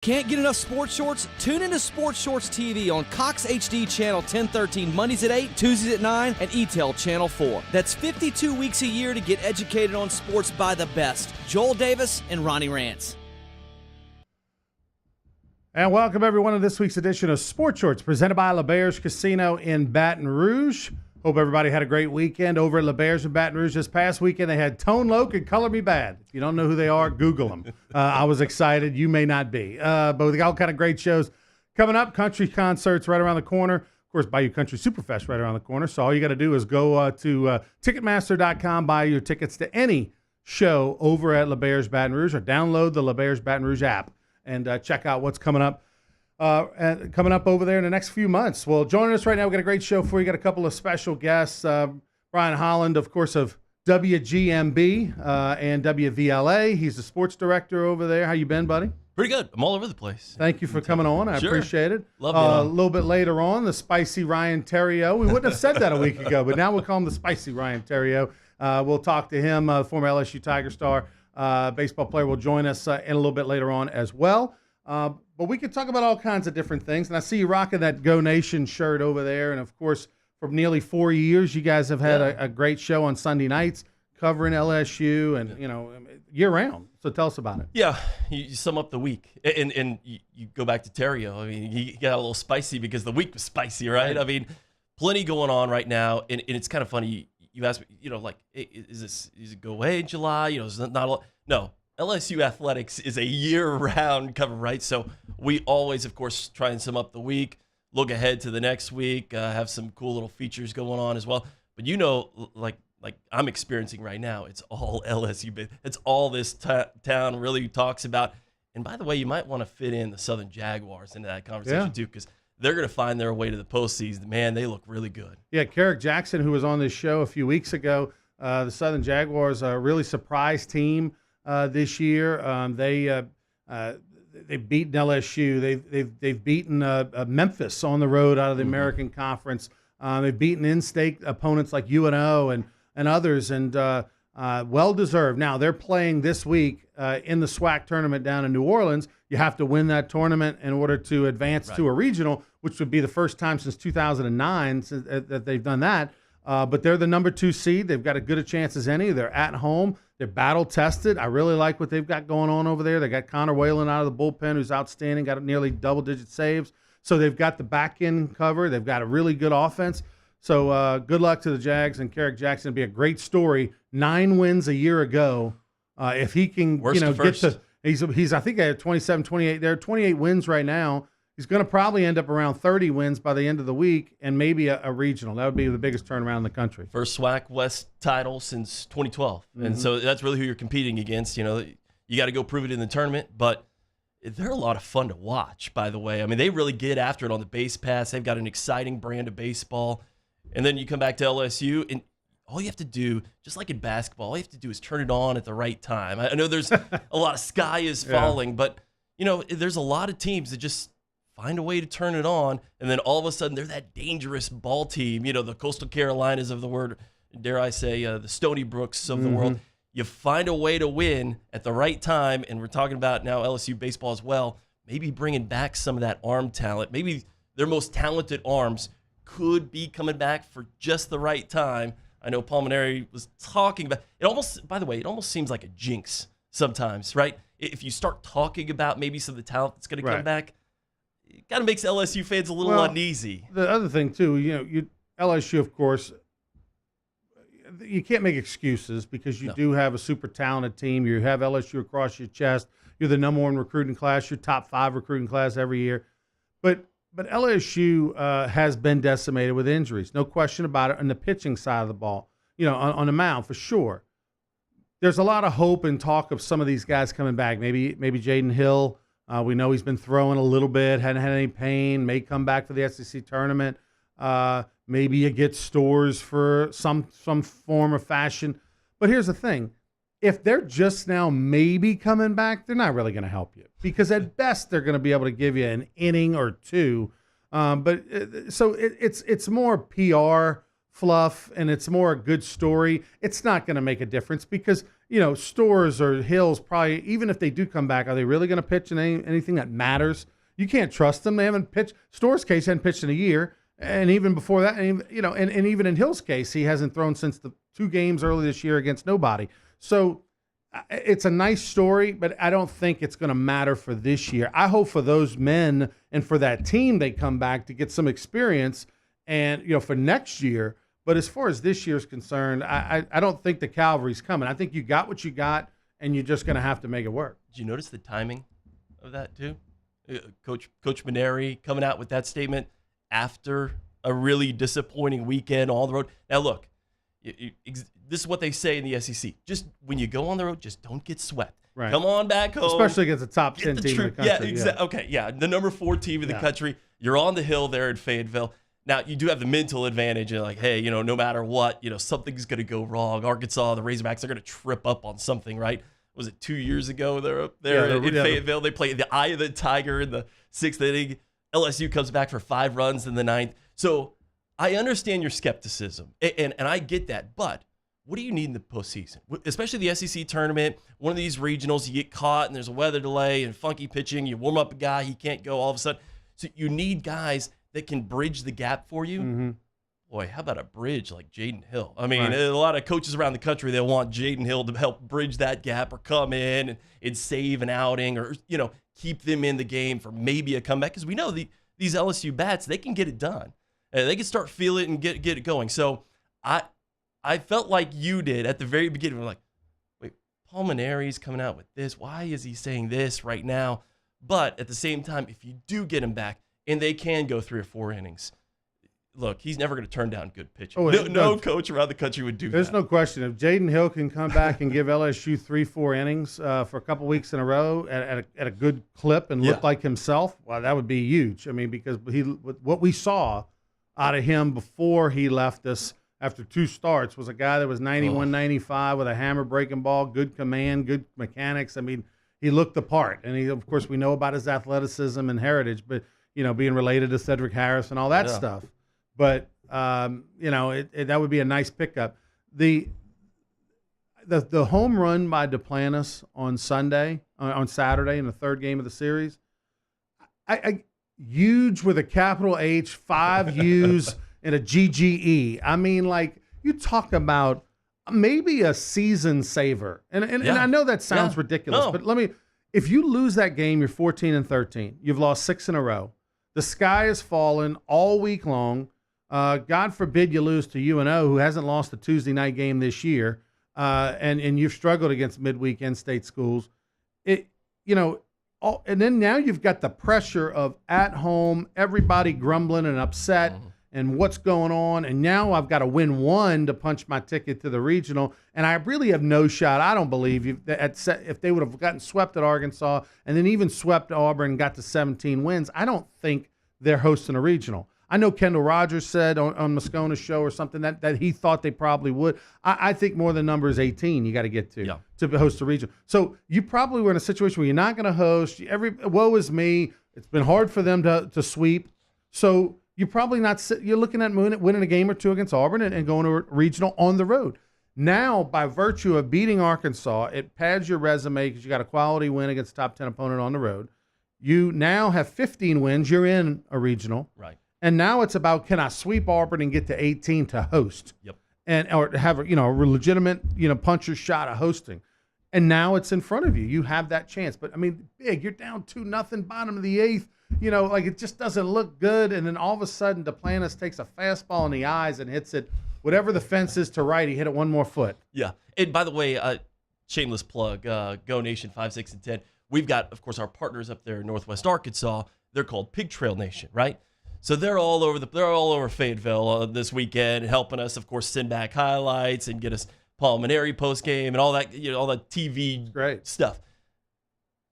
Can't get enough sports shorts? Tune into Sports Shorts TV on Cox HD Channel 1013 Mondays at 8, Tuesdays at 9, and ETEL Channel 4. That's 52 weeks a year to get educated on sports by the best. Joel Davis and Ronnie Rantz. And welcome everyone to this week's edition of Sports Shorts presented by LeBears Casino in Baton Rouge. Hope everybody had a great weekend over at LeBears in Baton Rouge. This past weekend they had Tone Loc and Color Me Bad. If you don't know who they are, Google them. I was excited. You may not be. But we got all kind of great shows coming up. Country concerts right around the corner. Of course, Bayou Country Superfest right around the corner. So all you got to do is go to Ticketmaster.com, buy your tickets to any show over at LeBears Baton Rouge, or download the LeBears Baton Rouge app and check out what's coming up over there in the next few months. Well, joining us right now, we've got a great show for you. Got a couple of special guests. Brian Holland, of course, of WGMB and WVLA. He's the sports director over there. How you been, buddy? Pretty good. I'm all over the place. Thank you for coming on. I appreciate it. Love it. A little bit later on, the spicy Ryan Theriot. We wouldn't have said that a week ago, but now we'll call him the spicy Ryan Theriot. We'll talk to him, former LSU Tiger star. Baseball player will join us in a little bit later on as well. But we could talk about all kinds of different things. And I see you rocking that Go Nation shirt over there. And, of course, for nearly 4 years, you guys have had a great show on Sunday nights covering LSU and, year-round. So tell us about it. Yeah, you sum up the week. And you go back to Theriot. I mean, he got a little spicy because the week was spicy, right? I mean, plenty going on right now. And it's kind of funny. You asked me, is it go away in July? Is it not a lot? No. LSU Athletics is a year-round cover, right? So we always, of course, try and sum up the week, look ahead to the next week, have some cool little features going on as well. But like I'm experiencing right now, it's all LSU. It's all this town really talks about. And by the way, you might want to fit in the Southern Jaguars into that conversation too, because they're going to find their way to the postseason. Man, they look really good. Yeah, Carrick Jackson, who was on this show a few weeks ago, the Southern Jaguars are a really surprise team. This year, they've beaten LSU. They've beaten Memphis on the road out of the American Conference. They've beaten in-state opponents like UNO and others, and well deserved. Now they're playing this week in the SWAC tournament down in New Orleans. You have to win that tournament in order to advance to a regional, which would be the first time since 2009 that they've done that. But they're the number 2 seed. They've got as good a chance as any. They're at home. They're battle-tested. I really like what they've got going on over there. They got Connor Whalen out of the bullpen, who's outstanding, got nearly double-digit saves. So they've got the back end cover. They've got a really good offense. So good luck to the Jags and Carrick Jackson. It'll be a great story. 9 wins a year ago. If he can, get to he's I think at 27, 28. There are 28 wins right now. He's going to probably end up around 30 wins by the end of the week, and maybe a regional. That would be the biggest turnaround in the country. First SWAC West title since 2012. And so that's really who you're competing against. You got to go prove it in the tournament, but they're a lot of fun to watch, by the way. I mean, they really get after it on the base pass. They've got an exciting brand of baseball. And then you come back to LSU, and all you have to do, just like in basketball, all you have to do is turn it on at the right time. I know there's a lot of sky is falling, but, there's a lot of teams that just find a way to turn it on, and then all of a sudden they're that dangerous ball team, the Coastal Carolinas of the world, dare I say, the Stony Brooks of the world. You find a way to win at the right time, and we're talking about now LSU baseball as well, maybe bringing back some of that arm talent. Maybe their most talented arms could be coming back for just the right time. I know Palmineri was talking about it. It almost seems like a jinx sometimes, right? If you start talking about maybe some of the talent that's going to come back, it kind of makes LSU fans a little uneasy. The other thing, too, LSU, of course, you can't make excuses because you do have a super talented team. You have LSU across your chest. You're the number 1 recruiting class, your top 5 recruiting class every year. But LSU has been decimated with injuries, no question about it, on the pitching side of the ball, on the mound for sure. There's a lot of hope and talk of some of these guys coming back. Maybe Jaden Hill. We know he's been throwing a little bit, hadn't had any pain, may come back for the SEC tournament. Maybe you get Stores for some form or fashion. But here's the thing. If they're just now maybe coming back, they're not really going to help you because at best they're going to be able to give you an inning or two. So it's more PR fluff and it's more a good story, it's not going to make a difference because, Stores or Hills probably, even if they do come back, are they really going to pitch in anything that matters? You can't trust them. They haven't pitched. Store's case hadn't pitched in a year. And even before that, and even in Hill's case, he hasn't thrown since the 2 games early this year against nobody. So it's a nice story, but I don't think it's going to matter for this year. I hope for those men and for that team they come back to get some experience and, for next year. But as far as this year's concerned, I don't think the Calvary's coming. I think you got what you got, and you're just going to have to make it work. Did you notice the timing of that too? Coach Maneri coming out with that statement after a really disappointing weekend on the road. Now, look, this is what they say in the SEC. Just when you go on the road, just don't get swept. Right. Come on back home. Especially against the top 10 team in the country. Yeah, exactly. Okay, yeah, the number 4 team in the country. You're on the hill there in Fayetteville. Now, you do have the mental advantage. You're like, hey, no matter what, something's going to go wrong. Arkansas, the Razorbacks, they're going to trip up on something, right? Was it 2 years ago they're up there in Fayetteville? They play the eye of the tiger in the 6th inning. LSU comes back for 5 runs in the 9th. So I understand your skepticism, and I get that. But what do you need in the postseason? Especially the SEC tournament, one of these regionals, you get caught and there's a weather delay and funky pitching. You warm up a guy, he can't go all of a sudden. So you need guys that can bridge the gap for you. Mm-hmm. Boy, how about a bridge like Jaden Hill? I mean, a lot of coaches around the country, they want Jaden Hill to help bridge that gap or come in and save an outing or, keep them in the game for maybe a comeback. Because we know these LSU bats, they can get it done. They can start feel it and get it going. So I felt like you did at the very beginning. We're like, wait, Paul Maneri's coming out with this. Why is he saying this right now? But at the same time, if you do get him back and they can go 3 or 4 innings, look, he's never going to turn down good pitching. No coach around the country would do that. There's no question. If Jaden Hill can come back and give LSU 3-4 innings for a couple weeks in a row at a good clip and look like himself, well, that would be huge. I mean, because what we saw out of him before he left us after 2 starts was a guy that was 91, 95 with a hammer breaking ball, good command, good mechanics. I mean, he looked the part. And of course, we know about his athleticism and heritage, but, being related to Cedric Harris and all that stuff. But, that would be a nice pickup. The home run by Duplantis on Saturday in the 3rd game of the series, huge with a capital H, 5 U's and a GGE. I mean, like, you talk about maybe a season saver. And I know that sounds ridiculous, but if you lose that game, you're 14-13. You've lost 6 in a row. The sky has fallen all week long. God forbid you lose to UNO, who hasn't lost a Tuesday night game this year, and you've struggled against midweek in-state schools. And then now you've got the pressure of at home, everybody grumbling and upset, and what's going on. And now I've got to win 1 to punch my ticket to the regional, and I really have no shot. I don't believe if they would have gotten swept at Arkansas and then even swept Auburn and got to 17 wins, I don't think they're hosting a regional. I know Kendall Rogers said on Moscona's show or something that he thought they probably would. I think more than number is 18 you got to get to host a regional. So you probably were in a situation where you're not going to host. Woe is me. It's been hard for them to sweep. So you're probably not – you're looking at winning a game or 2 against Auburn and going to a regional on the road. Now, by virtue of beating Arkansas, it pads your resume because you got a quality win against a top 10 opponent on the road. You now have 15 wins. You're in a regional. Right. And now it's about, can I sweep Auburn and get to 18 to host? Yep. Or have a legitimate puncher's shot of hosting. And now it's in front of you. You have that chance. But I mean, big. You're down 2-0, bottom of the 8th. It just doesn't look good. And then all of a sudden, Duplantis takes a fastball in the eyes and hits it. Whatever the fence is to right, he hit it 1 more foot. Yeah. And by the way, shameless plug, Go Nation 5, 6, and 10. We've got, of course, our partners up there in Northwest Arkansas. They're called Pig Trail Nation, right? So they're all over Fayetteville this weekend, helping us, of course, send back highlights and get us Paul Maneri post game and all that, all that TV stuff.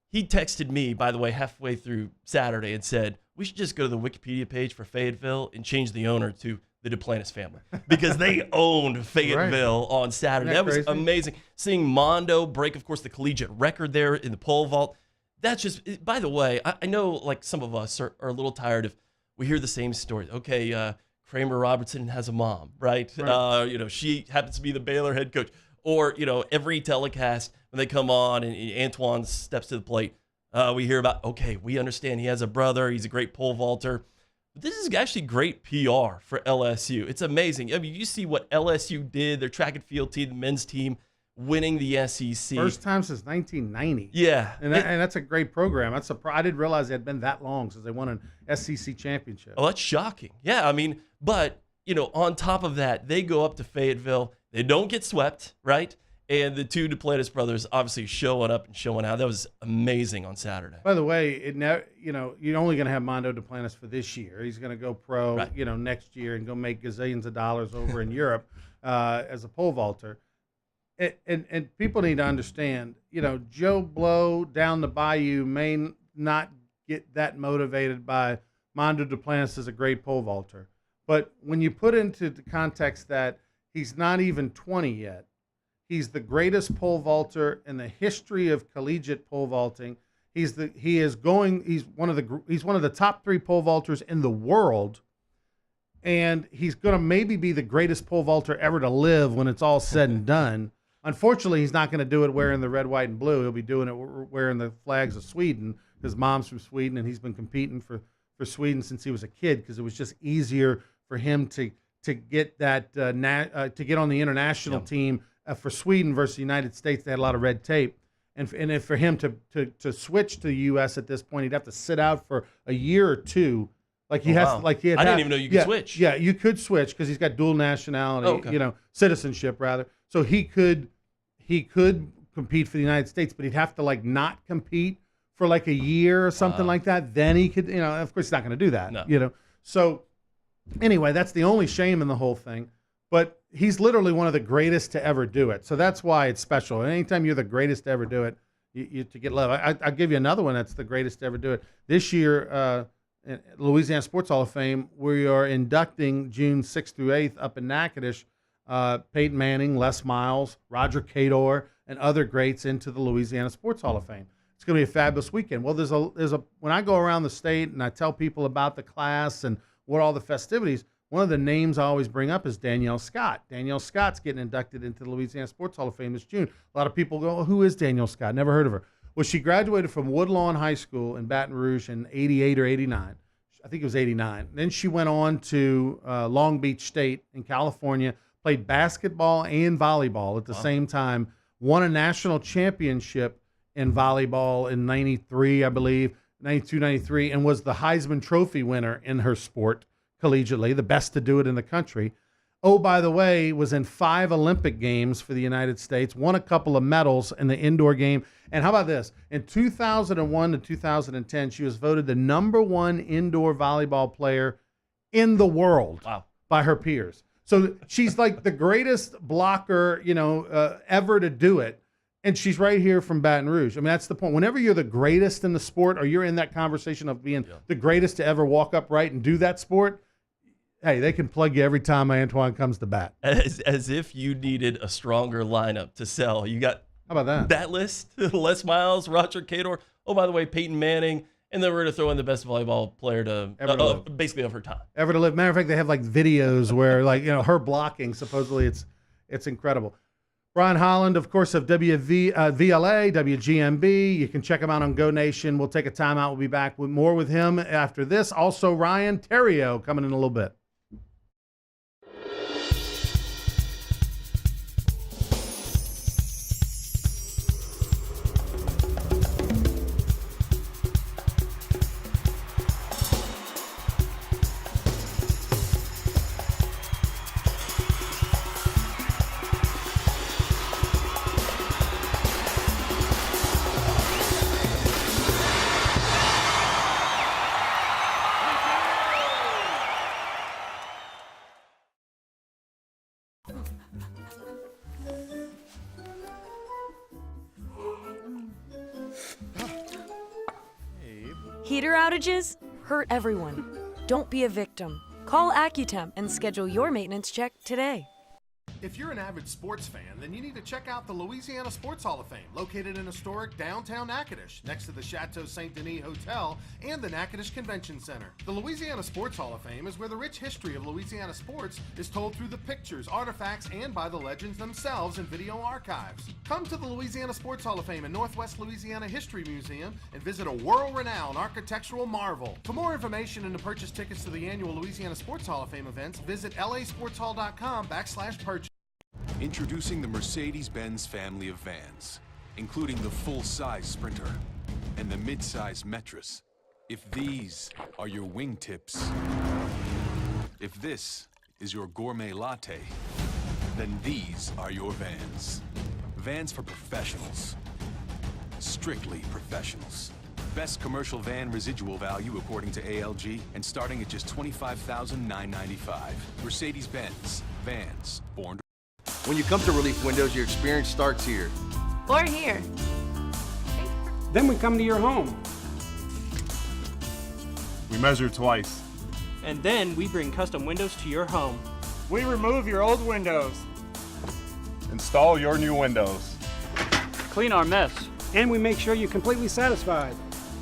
He texted me, by the way, halfway through Saturday and said, we should just go to the Wikipedia page for Fayetteville and change the owner to the Duplantis family because they owned Fayetteville on Saturday. That was amazing. Seeing Mondo break, of course, the collegiate record there in the pole vault. That's just, by the way, I know like some of us are a little tired of, we hear the same story. Okay, Kramer Robertson has a mom, right? She happens to be the Baylor head coach. Or, every telecast, when they come on and Antoine steps to the plate, we hear about, okay, we understand he has a brother. He's a great pole vaulter. But this is actually great PR for LSU. It's amazing. I mean, you see what LSU did, their track and field team, the men's team, winning the SEC. First time since 1990. Yeah. And that's a great program. I didn't realize it had been that long since they won an SEC championship. Oh, that's shocking. Yeah, I mean, but, on top of that, they go up to Fayetteville. They don't get swept, right? And the two Duplantis brothers obviously showing up and showing out. That was amazing on Saturday. By the way, you're only going to have Mondo Duplantis for this year. He's going to go pro, Right. Next year and go make gazillions of dollars over in Europe as a pole vaulter. And people need to understand, Joe Blow down the bayou may not get that motivated by Mondo Duplantis as a great pole vaulter. But when you put into the context that he's not even 20 yet, he's the greatest pole vaulter in the history of collegiate pole vaulting. He's one of the top 3 pole vaulters in the world. And he's going to maybe be the greatest pole vaulter ever to live when it's all said and done. Unfortunately, he's not going to do it wearing the red, white, and blue. He'll be doing it wearing the flags of Sweden. His mom's from Sweden, and he's been competing for Sweden since he was a kid because it was just easier for him to get that to get on the international team for Sweden versus the United States. They had a lot of red tape, and if for him to switch to the U.S. at this point, he'd have to sit out for a year or two. Like he has, like he had. I didn't even know you could switch. Yeah, you could switch because he's got dual nationality, citizenship rather. So he could compete for the United States, but he'd have to not compete for a year or something like that. Then he could, of course he's not going to do that. No. So anyway, that's the only shame in the whole thing. But he's literally one of the greatest to ever do it. So that's why it's special. And anytime you're the greatest to ever do it, you to get love. I'll give you another one that's the greatest to ever do it. This year, in Louisiana Sports Hall of Fame, we are inducting June 6th through 8th up in Natchitoches, Peyton Manning, Les Miles, Roger Cador, and other greats into the Louisiana Sports Hall of Fame. It's going to be a fabulous weekend. Well, there's a when I go around the state and I tell people about the class and what all the festivities, one of the names I always bring up is Danielle Scott. Danielle Scott's getting inducted into the Louisiana Sports Hall of Fame this June. A lot of people go, who is Danielle Scott? Never heard of her. Well, she graduated from Woodlawn High School in Baton Rouge in 88 or 89. I think it was 89. Then she went on to Long Beach State in California, played basketball and volleyball at the same time, won a national championship in volleyball in 93, I believe, 92, 93, and was the Heisman Trophy winner in her sport collegiately, the best to do it in the country. Oh, by the way, was in 5 Olympic Games for the United States, won a couple of medals in the indoor game. And how about this? In 2001 to 2010, she was voted the #1 indoor volleyball player in the world by her peers. So she's like the greatest blocker, ever to do it. And she's right here from Baton Rouge. I mean, that's the point. Whenever you're the greatest in the sport or you're in that conversation of being the greatest to ever walk upright and do that sport, hey, they can plug you every time Antoine comes to bat. As if you needed a stronger lineup to sell. You got how about that list? Les Miles, Roger Cador. Oh, by the way, Peyton Manning. And then we're going to throw in the best volleyball player basically of her time. Ever to live. Matter of fact, they have videos where her blocking, supposedly it's incredible. Brian Holland, of course, of WVLA, WGMB. You can check him out on Go Nation. We'll take a timeout. We'll be back with more with him after this. Also, Ryan Theriot coming in a little bit. Heater outages hurt everyone. Don't be a victim. Call AccuTemp and schedule your maintenance check today. If you're an avid sports fan, then you need to check out the Louisiana Sports Hall of Fame, located in historic downtown Natchitoches, next to the Chateau St. Denis Hotel and the Natchitoches Convention Center. The Louisiana Sports Hall of Fame is where the rich history of Louisiana sports is told through the pictures, artifacts, and by the legends themselves in video archives. Come to the Louisiana Sports Hall of Fame and Northwest Louisiana History Museum and visit a world-renowned architectural marvel. For more information and to purchase tickets to the annual Louisiana Sports Hall of Fame events, visit lasportshall.com/purchase. Introducing the Mercedes-Benz family of vans, including the full-size Sprinter and the mid-size Metris. If these are your wingtips, if this is your gourmet latte, then these are your vans. Vans for professionals. Strictly professionals. Best commercial van residual value according to ALG, and starting at just $25,995. Mercedes-Benz. Vans. Born to... When you come to Relief Windows, your experience starts here. Or here. Then we come to your home. We measure twice. And then we bring custom windows to your home. We remove your old windows. Install your new windows. Clean our mess. And we make sure you're completely satisfied.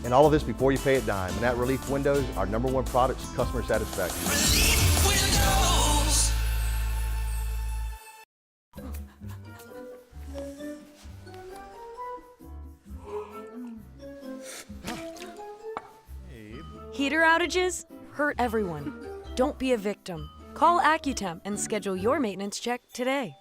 And all of this before you pay a dime. And at Relief Windows, our #1 product is customer satisfaction. Relief Windows. Heater outages hurt everyone. Don't be a victim. Call AccuTemp and schedule your maintenance check today.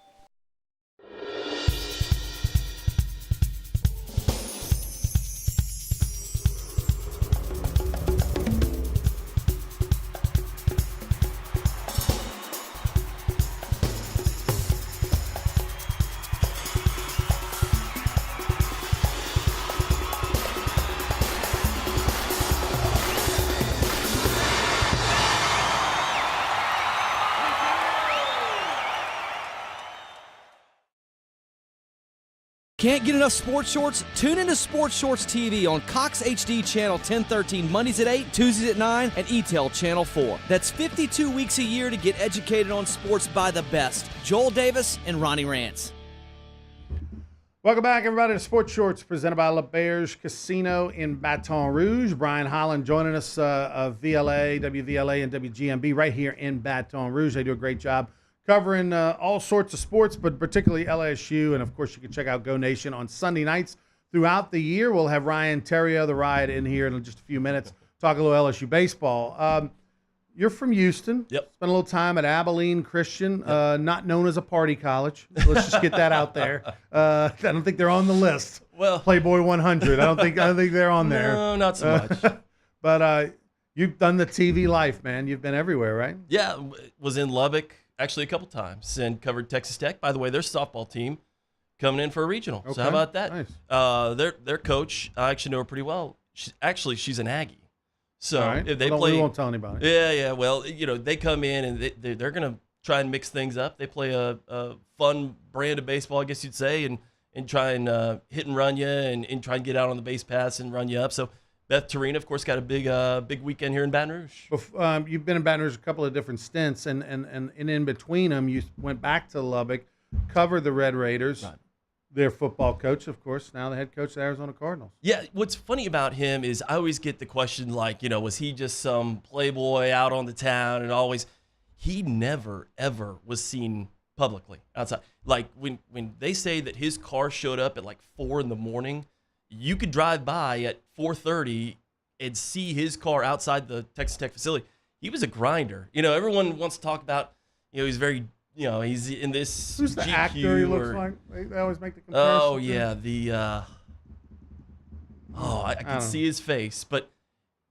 Can't get enough sports shorts? Tune into Sports Shorts TV on Cox HD Channel 1013 Mondays at 8, Tuesdays at 9, and ETEL Channel 4. That's 52 weeks a year to get educated on sports by the best. Joel Davis and Ronnie Rantz. Welcome back, everybody, to Sports Shorts presented by LeBear's Casino in Baton Rouge. Brian Holland joining us of VLA, WVLA, and WGMB right here in Baton Rouge. They do a great job covering all sorts of sports, but particularly LSU. And, of course, you can check out Go Nation on Sunday nights throughout the year. We'll have Ryan Theriot, the Riot, in here in just a few minutes, talk a little LSU baseball. You're from Houston. Yep. Spent a little time at Abilene Christian, not known as a party college. Let's just get that out there. I don't think they're on the list. Well, Playboy 100. I don't think they're on there. No, not so much. But you've done the TV life, man. You've been everywhere, right? Yeah, was in Lubbock actually a couple times and covered Texas Tech. By the way, their softball team coming in for a regional. Okay. So how about that? Nice. Their coach, I actually know her pretty well. She's an Aggie. So right. if they play, we won't tell anybody. Yeah. Well, they come in and they're going to try and mix things up. They play a fun brand of baseball, I guess you'd say, and try and hit and run you and try and get out on the base pass and run you up. So Beth Torina, of course, got a big weekend here in Baton Rouge. You've been in Baton Rouge a couple of different stints, and in between them, you went back to Lubbock, covered the Red Raiders. Right. Their football coach, of course, now the head coach of the Arizona Cardinals. Yeah, what's funny about him is I always get the question like, was he just some playboy out on the town and always – he never, ever was seen publicly outside. Like when they say that his car showed up at like 4 a.m, you could drive by at 4:30 and see his car outside the Texas Tech facility. He was a grinder. Everyone wants to talk about, he's very – he's in this. Who's the GQ actor he looks like? They always make the comparison. Oh yeah, I can see his face, but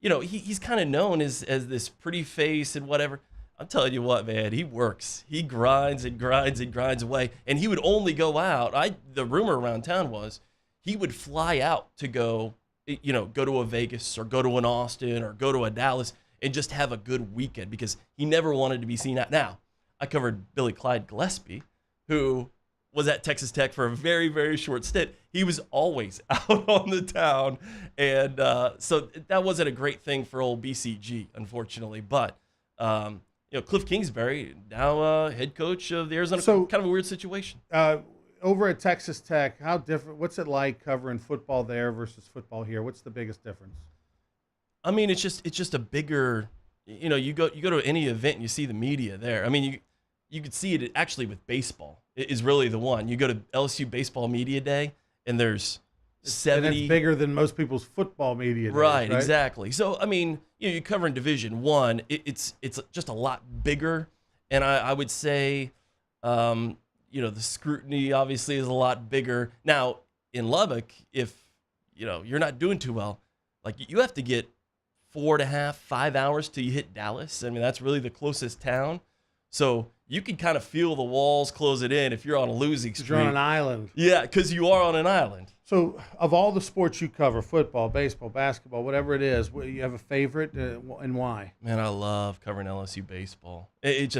he's kind of known as this pretty face and whatever. I'm telling you what, man, he works. He grinds and grinds and grinds away, and he would only go out. The rumor around town was he would fly out to go to a Vegas or go to an Austin or go to a Dallas and just have a good weekend because he never wanted to be seen out. Now, I covered Billy Clyde Gillespie, who was at Texas Tech for a very, very short stint. He was always out on the town. And so that wasn't a great thing for old BCG, unfortunately. But, Cliff Kingsbury, now head coach of the Arizona. So, kind of a weird situation. Over at Texas Tech, how different? What's it like covering football there versus football here? What's the biggest difference? I mean, it's just a bigger. You go to any event and you see the media there. I mean, you could see it actually with baseball. It is really the one. You go to LSU baseball media day and there's 70. And it's bigger than most people's football media days, right? Exactly. So I mean, you cover in Division I. It's just a lot bigger, and I would say. The scrutiny obviously is a lot bigger. Now, in Lubbock, if, you're not doing too well, like you have to get 4.5, 5 hours till you hit Dallas. I mean, that's really the closest town. So you can kind of feel the walls closing in if you're on a losing streak. You're on an island. Yeah, because you are on an island. So of all the sports you cover, football, baseball, basketball, whatever it is, you have a favorite and why? Man, I love covering LSU baseball. It's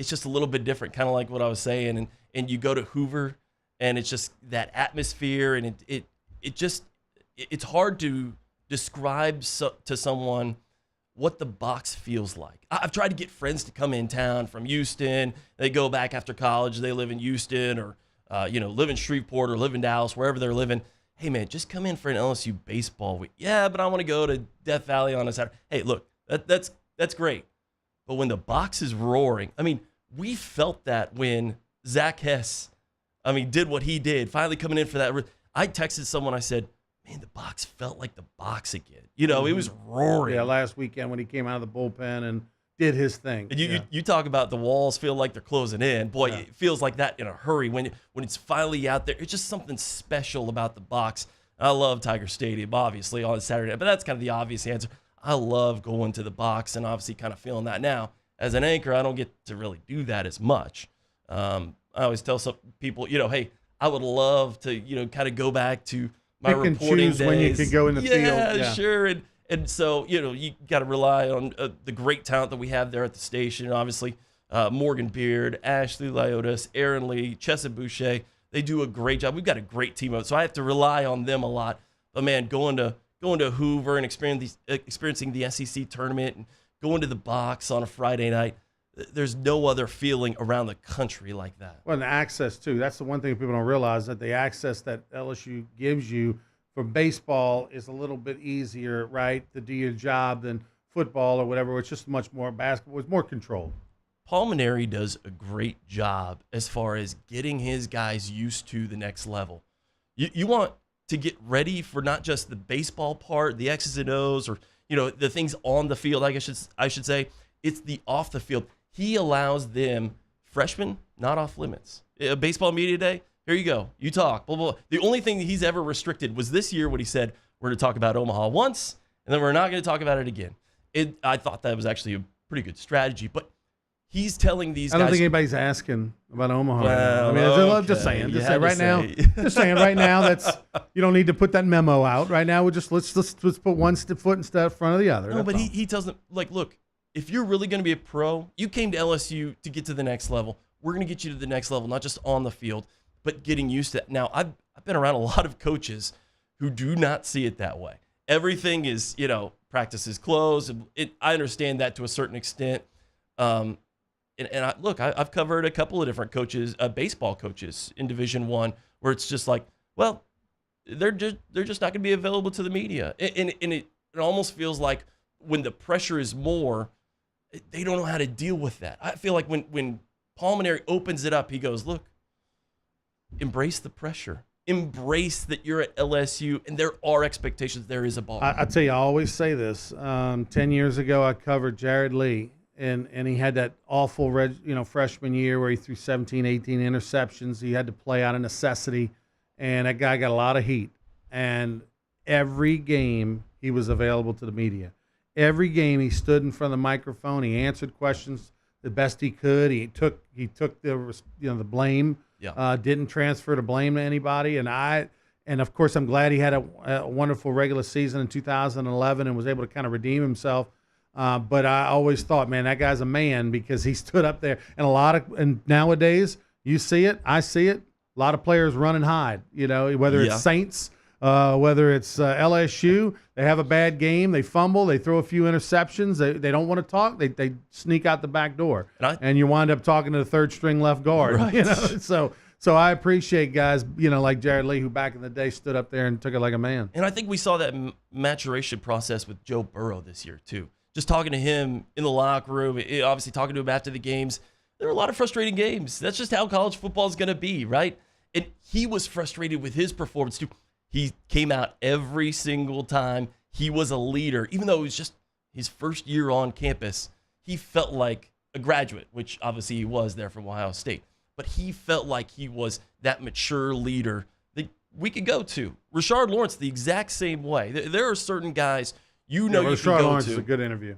just a little bit different, kind of like what I was saying. And you go to Hoover, and it's just that atmosphere, and it's hard to describe to someone what the box feels like. I've tried to get friends to come in town from Houston. They go back after college. They live in Houston or live in Shreveport or live in Dallas, wherever they're living. Hey, man, just come in for an LSU baseball week. Yeah, but I want to go to Death Valley on a Saturday. Hey, look, that's great. But when the box is roaring, I mean, we felt that when Zach Hess, did what he did, finally coming in for that. I texted someone, I said, man, the box felt like the box again. It was roaring. Yeah, last weekend when he came out of the bullpen and did his thing. And you talk about the walls feel like they're closing in. Boy, It feels like that in a hurry when it's finally out there. It's just something special about the box. I love Tiger Stadium, obviously, on Saturday, but that's kind of the obvious answer. I love going to the box and obviously kind of feeling that now. As an anchor, I don't get to really do that as much. I always tell some people, hey, I would love to, kind of go back to my reporting days. When you could go in the field. Yeah, sure. And so, you got to rely on the great talent that we have there at the station. Obviously, Morgan Beard, Ashley Liotis, Aaron Lee, Chessa Boucher. They do a great job. We've got a great team of it, so I have to rely on them a lot. But, man, going to Hoover and experiencing the SEC tournament and going to the box on a Friday night, there's no other feeling around the country like that. Well, and the access, too. That's the one thing people don't realize, that the access that LSU gives you for baseball is a little bit easier, right, to do your job than football or whatever. It's just much more basketball. It's more controlled. Paul Maneri does a great job as far as getting his guys used to the next level. You want to get ready for not just the baseball part, the X's and O's, or the things on the field, I should say. It's the off the field. He allows them, freshmen, not off limits. A baseball media day, here you go. You talk, blah, blah, blah. The only thing that he's ever restricted was this year when he said, we're going to talk about Omaha once, and then we're not going to talk about it again. I thought that was actually a pretty good strategy, but he's telling these guys. I don't think anybody's asking about Omaha. Well, just saying right now. Just saying right now. That's, you don't need to put that memo out right now. We'll just let's put one foot in front of the other. No, but he tells them, look, if you're really going to be a pro, you came to LSU to get to the next level. We're going to get you to the next level, not just on the field, but getting used to it. Now, I've been around a lot of coaches who do not see it that way. Everything is, practice is closed. I understand that to a certain extent. I've covered a couple of different coaches, baseball coaches in Division I, where it's just like, well, they're just not going to be available to the media, and it almost feels like when the pressure is more, they don't know how to deal with that. I feel like when Paul Maneri opens it up, he goes, look, embrace the pressure. Embrace that you're at LSU and there are expectations. There is a bar. I tell you, I always say this. 10 years ago, I covered Jared Lee, and he had that awful freshman year where he threw 17, 18 interceptions. He had to play out of necessity, and that guy got a lot of heat. And every game, he was available to the media. Every game, he stood in front of the microphone. He answered questions the best he could. He took the blame. Yeah. Didn't transfer the blame to anybody. And of course, I'm glad he had a wonderful regular season in 2011 and was able to kind of redeem himself. But I always thought, man, that guy's a man, because he stood up there. And nowadays, you see it, I see it. A lot of players run and hide. Whether it's Saints Whether it's LSU, they have a bad game, they fumble, they throw a few interceptions, they don't want to talk, they sneak out the back door, and you wind up talking to the third string left guard. Right. So I appreciate guys, like Jared Lee, who back in the day stood up there and took it like a man. And I think we saw that maturation process with Joe Burrow this year too. Just talking to him in the locker room, obviously talking to him after the games. There were a lot of frustrating games. That's just how college football is going to be, right? And he was frustrated with his performance too. He came out every single time. He was a leader, even though it was just his first year on campus. He felt like a graduate, which obviously he was there from Ohio State. But he felt like he was that mature leader that we could go to. Rashard Lawrence, the exact same way. There are certain guys you can go to. Rashard Lawrence is a good interview.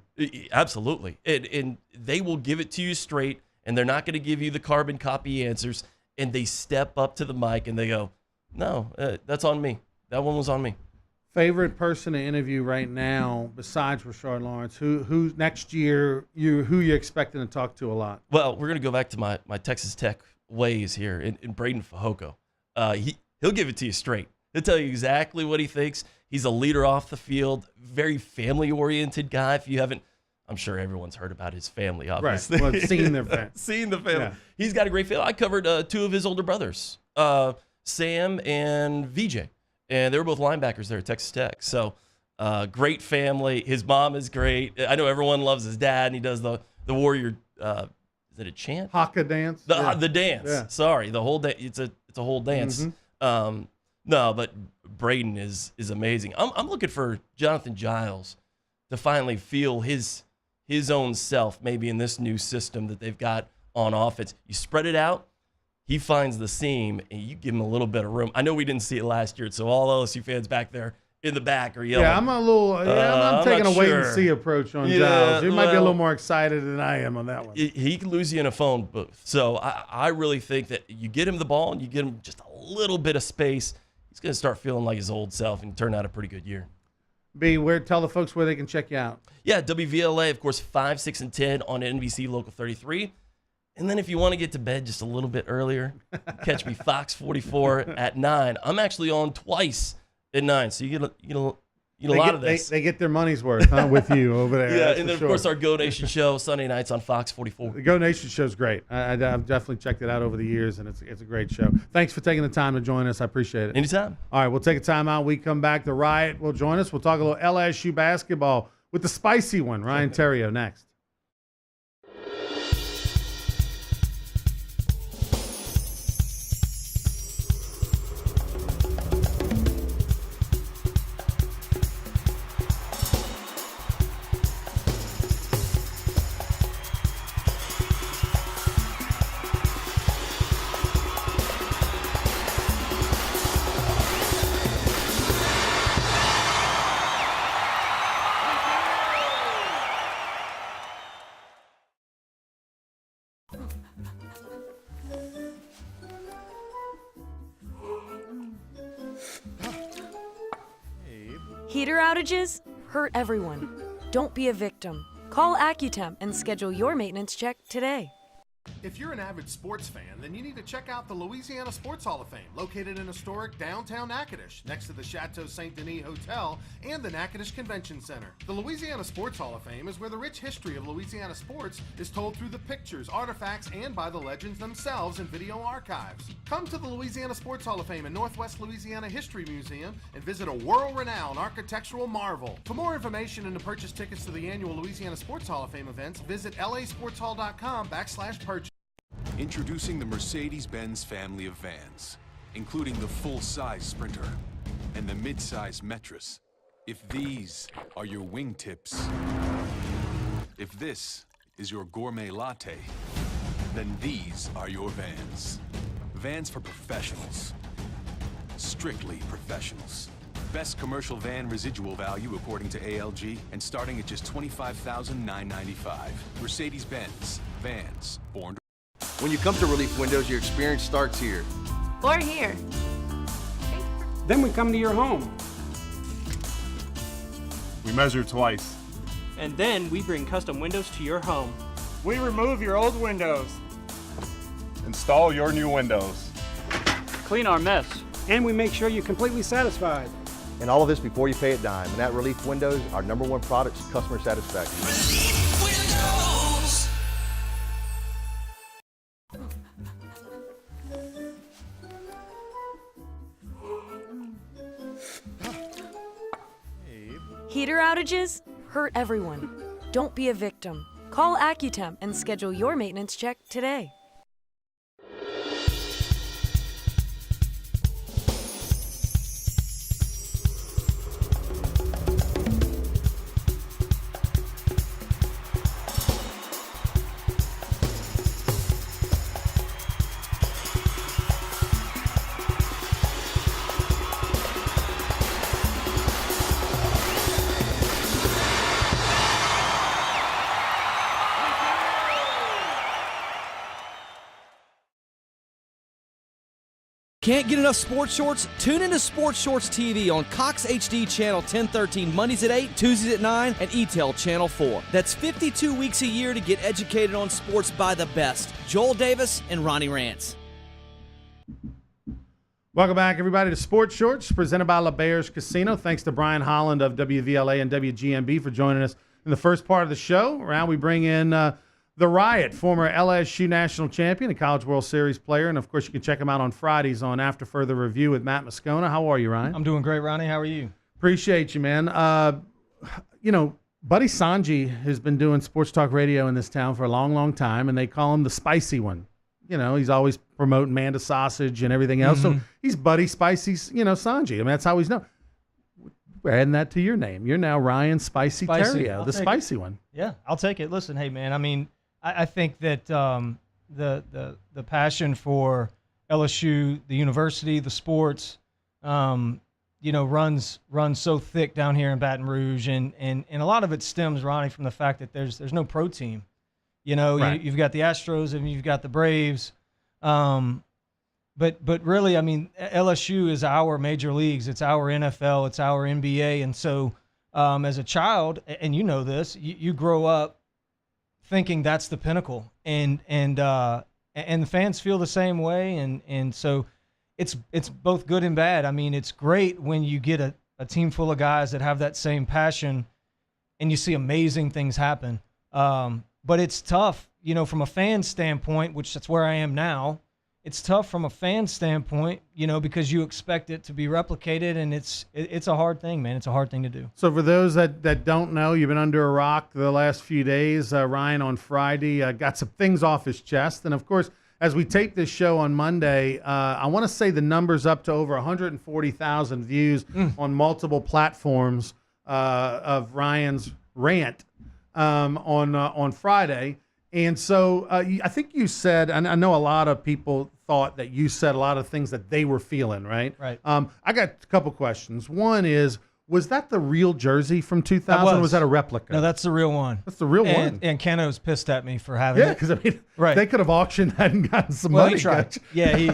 Absolutely. And they will give it to you straight, and they're not going to give you the carbon copy answers. And they step up to the mic and they go, no, that's on me. That one was on me. Favorite person to interview right now besides Rashard Lawrence? Who next year who you expecting to talk to a lot? Well, we're going to go back to my Texas Tech ways here in Braden Fajoko. He'll give it to you straight. He'll tell you exactly what he thinks. He's a leader off the field, very family-oriented guy. If you haven't, I'm sure everyone's heard about his family, obviously. Right. Well, seeing their family. Seeing the family. Yeah. He's got a great family. I covered two of his older brothers, Sam and VJ. And they were both linebackers there at Texas Tech. So great family. His mom is great. I know everyone loves his dad, and he does the Warrior, is it a chant? Haka dance? The dance. Yeah. Sorry, the whole day. It's a whole dance. Mm-hmm. No, but Braden is amazing. I'm looking for Jonathan Giles to finally feel his own self, maybe in this new system that they've got on offense. You spread it out. He finds the seam, and you give him a little bit of room. I know we didn't see it last year, so all LSU fans back there in the back are yelling. Yeah, I'm taking a wait-and-see approach on Giles. He might be a little more excited than I am on that one. He can lose you in a phone booth. So I really think that you get him the ball and you get him just a little bit of space, he's going to start feeling like his old self and turn out a pretty good year. Tell the folks where they can check you out. Yeah, WVLA, of course, 5, 6, and 10 on NBC Local 33. And then if you want to get to bed just a little bit earlier, catch me Fox 44 at 9. I'm actually on twice at 9, so you get a lot of this. They get their money's worth with you over there. Yeah, and then, of course, our Go Nation show, Sunday nights on Fox 44. The Go Nation show's great. I've definitely checked it out over the years, and it's a great show. Thanks for taking the time to join us. I appreciate it. Anytime. All right, we'll take a time out. We come back. The Riot will join us. We'll talk a little LSU basketball with the spicy one, Ryan Theriot, next. Heater outages hurt everyone. Don't be a victim. Call Accutemp and schedule your maintenance check today. If you're an avid sports fan, then you need to check out the Louisiana Sports Hall of Fame, located in historic downtown Natchitoches, next to the Chateau Saint Denis Hotel and the Natchitoches Convention Center. The Louisiana Sports Hall of Fame is where the rich history of Louisiana sports is told through the pictures, artifacts, and by the legends themselves in video archives. Come to the Louisiana Sports Hall of Fame and Northwest Louisiana History Museum and visit a world-renowned architectural marvel. For more information and to purchase tickets to the annual Louisiana Sports Hall of Fame events, visit lasportshall.com/purchase. Introducing the Mercedes-Benz family of vans, including the full-size Sprinter and the mid-size Metris. If these are your wingtips, if this is your gourmet latte, then these are your vans. Vans for professionals. Strictly professionals. Best commercial van residual value according to ALG, and starting at just $25,995. Mercedes-Benz. Vans. Born to... When you come to Relief Windows, your experience starts here. Or here. Then we come to your home. We measure twice. And then we bring custom windows to your home. We remove your old windows. Install your new windows. Clean our mess. and we make sure you're completely satisfied. And all of this before you pay a dime. And at Relief Windows, our #1 product is customer satisfaction. Relief Windows. Heater outages hurt everyone. Don't be a victim. Call AccuTemp and schedule your maintenance check today. Can't get enough sports shorts? Tune into Sports Shorts TV on Cox HD Channel 1013 Mondays at 8, Tuesdays at 9, and ETEL Channel 4. That's 52 weeks a year to get educated on sports by the best. Joel Davis and Ronnie Rantz. Welcome back, everybody, to Sports Shorts, presented by LeBears Casino. Thanks to Brian Holland of WVLA and WGMB for joining us in the first part of the show. Around we bring in the Riot, former LSU national champion, a College World Series player, and of course you can check him out on Fridays on After Further Review with Matt Moscona. How are you, Ryan? I'm doing great, Ronnie. How are you? Appreciate you, man. Buddy Sanji has been doing sports talk radio in this town for a long, long time, and they call him the spicy one. You know, he's always promoting Manda sausage and everything else. So he's Buddy Spicy, Sanji. I mean, that's how he's known. We're adding that to your name. You're now Ryan Spicy Theriot, the spicy one. Yeah, I'll take it. Listen, hey, man, I mean, I think that the passion for LSU, the university, the sports, runs so thick down here in Baton Rouge, and a lot of it stems, Ronnie, from the fact that there's no pro team. You know, right. You've got the Astros and you've got the Braves, but really, I mean, LSU is our major leagues. It's our NFL. It's our NBA, and so as a child, and you know this, you grow up thinking that's the pinnacle, and the fans feel the same way, and so it's both good and bad. I mean, it's great when you get a team full of guys that have that same passion, and you see amazing things happen. But it's tough, from a fan standpoint, which that's where I am now. It's tough from a fan standpoint, because you expect it to be replicated, and it's a hard thing, man. It's a hard thing to do. So for those that don't know, you've been under a rock the last few days. Ryan on Friday got some things off his chest. And, of course, as we tape this show on Monday, I want to say the number's up to over 140,000 views on multiple platforms of Ryan's rant on Friday. And so I think you said, and I know a lot of people thought that you said a lot of things that they were feeling, right? Right. I got a couple questions. One is, was that the real jersey from 2000? Or was that a replica? No, that's the real one. That's the real one. And Keno's pissed at me for having it. Yeah, because I mean, right. They could have auctioned that and gotten some Well, money. he tried. Yeah, he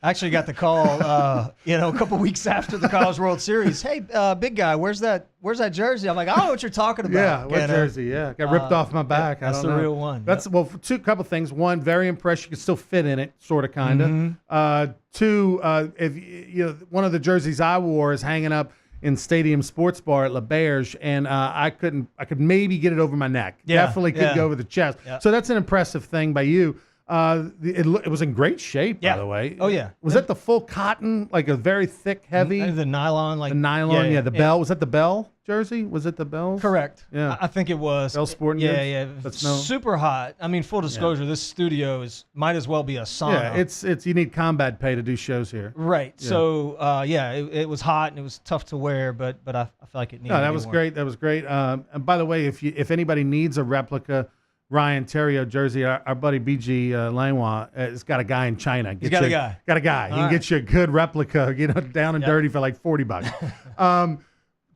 actually got the call, a couple weeks after the College World Series. Hey, big guy, where's that jersey? I'm like, I don't know what you're talking about. Yeah, what jersey? Yeah, got ripped off my back. That's the real one. That's well, for couple things. One, very impressed you could still fit in it, sort of, kind of. Two, if one of the jerseys I wore is hanging up in Stadium Sports Bar at LeBears, and I could maybe get it over my neck. Yeah, Definitely could go over the chest. Yeah. So that's an impressive thing by you. It was in great shape, by the way. Oh, yeah. Was that the full cotton, like a very thick, heavy? The nylon, The nylon, yeah, the Bell. Was that the Bell jersey? Was it the Bell? Correct. Yeah. I think it was. Bell Sporting Goods? Yeah. That's super hot. I mean, full disclosure, this studio might as well be a sauna. Yeah, it's you need combat pay to do shows here. Right. Yeah. So, it was hot and it was tough to wear, but I feel like it needed No, that to be was worn. great. That was great. And by the way, if anybody needs a replica Ryan Theriot jersey, our buddy BG Langlois has got a guy in China. He's got a guy. Got a guy. He can get you a good replica, down and dirty for like $40.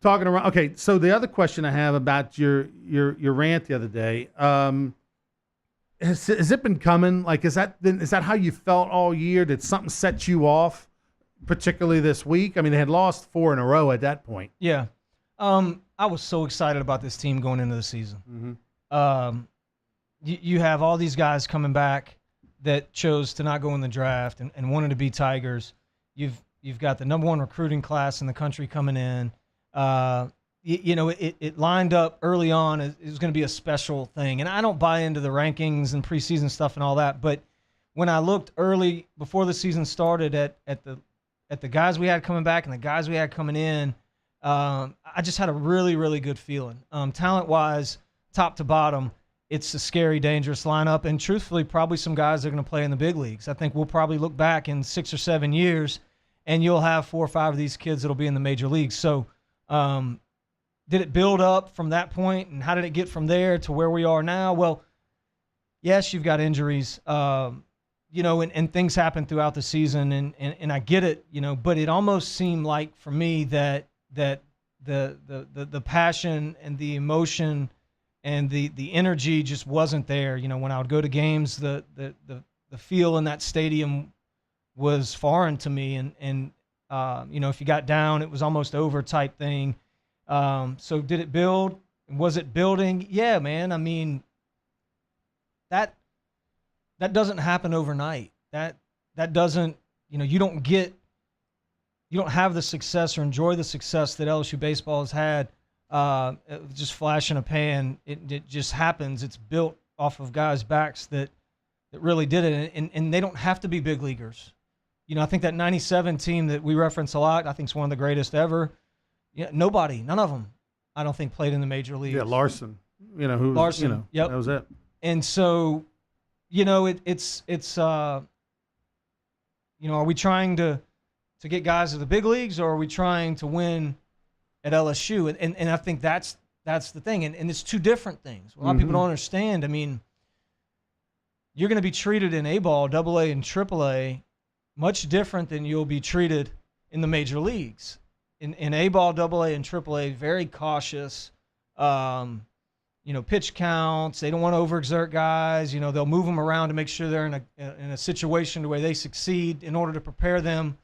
Talking around. Okay, so the other question I have about your rant the other day, has it been coming? Like, is that how you felt all year? Did something set you off, particularly this week? I mean, they had lost 4 in a row at that point. Yeah. I was so excited about this team going into the season. You have all these guys coming back that chose to not go in the draft and wanted to be Tigers. You've You've got the number 1 recruiting class in the country coming in. It lined up early on. It was going to be a special thing. And I don't buy into the rankings and preseason stuff and all that. But when I looked early before the season started at the guys we had coming back and the guys we had coming in, I just had a really, really good feeling. Talent-wise, top to bottom, it's a scary, dangerous lineup. And truthfully, probably some guys that are going to play in the big leagues. I think we'll probably look back in 6 or 7 years, and you'll have 4 or 5 of these kids that'll be in the major leagues. So did it build up from that point, and how did it get from there to where we are now? Well, yes, you've got injuries, and things happen throughout the season, and I get it, but it almost seemed like for me that the passion and the emotion and the energy just wasn't there. When I would go to games, the feel in that stadium was foreign to me, and if you got down, it was almost over type thing. So did it build? Was it building? Yeah, man. I mean, that doesn't happen overnight. That doesn't, you don't have the success or enjoy the success that LSU baseball has had just flash in a pan. It just happens. It's built off of guys' backs that really did it, and they don't have to be big leaguers. I think that 97 team that we reference a lot, I think is one of the greatest ever. None of them, I don't think, played in the major leagues. Yeah, Larson. Larson. Yep. That was it. And so, it's are we trying to get guys to the big leagues, or are we trying to win at LSU? And I think that's the thing. And it's two different things. A lot of people don't understand. I mean, you're going to be treated in A-ball, AA, and AAA much different than you'll be treated in the major leagues. In A-ball, AA, and AAA, very cautious. Pitch counts. They don't want to overexert guys. They'll move them around to make sure they're in a situation where they succeed in order to prepare them